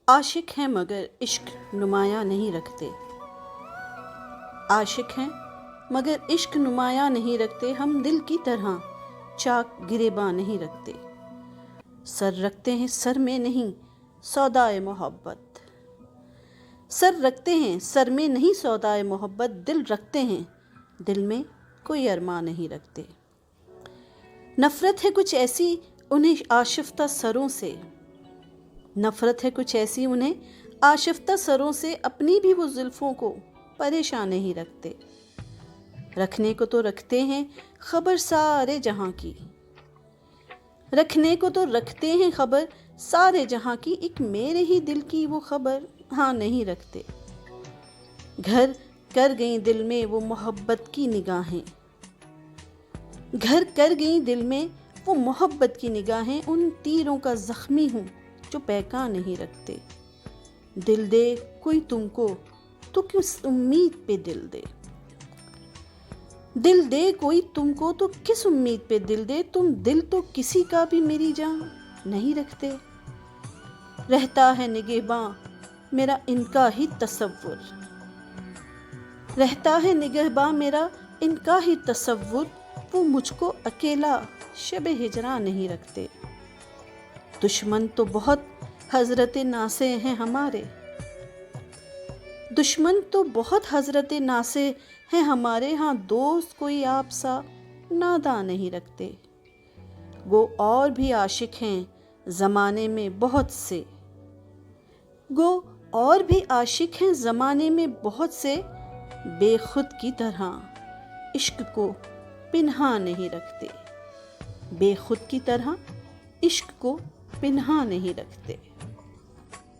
عاشق ہیں مگر عشق نمایاں نہیں رکھتے، عاشق ہیں مگر عشق نمایاں نہیں رکھتے، ہم دل کی طرح چاک گریباں نہیں رکھتے، سر رکھتے ہیں سر میں نہیں سودائے محبت، سر رکھتے ہیں سر میں نہیں سودائے محبت، دل رکھتے ہیں دل میں کوئی ارماں نہیں رکھتے، نفرت ہے کچھ ایسی انہیں آشفتہ سروں سے، نفرت ہے کچھ ایسی انہیں آشفتہ سروں سے، اپنی بھی وہ زلفوں کو پریشان نہیں رکھتے، رکھنے کو تو رکھتے ہیں خبر سارے جہاں کی، رکھنے کو تو رکھتے ہیں خبر سارے جہاں کی، ایک میرے ہی دل کی وہ خبر ہاں نہیں رکھتے، گھر کر گئیں دل میں وہ محبت کی نگاہیں، گھر کر گئیں دل میں وہ محبت کی نگاہیں، ان تیروں کا زخمی ہوں جو پیکاں نہیں رکھتے، دل دے کوئی تم کو تو کس امید پہ دل دے، دل دے کوئی تم کو تو کس امید پہ دل دے، تم دل تو کسی کا بھی میری جان نہیں رکھتے، رہتا ہے نگہباں میرا ان کا ہی تصور، رہتا ہے نگہباں میرا ان کا ہی تصور، وہ مجھ کو اکیلا شب ہجراں نہیں رکھتے، دشمن تو بہت حضرت ناصح ہیں ہمارے، دشمن تو بہت حضرت ناصح ہیں ہمارے، ہاں دوست کوئی آپ سا ناداں نہیں رکھتے، گو اور بھی عاشق ہیں زمانے میں بہت سے، گو اور بھی عاشق ہیں زمانے میں بہت سے، بے خود کی طرح عشق کو پنہاں نہیں رکھتے، بے خود کی طرح عشق کو پنہاں نہیں رکھتے۔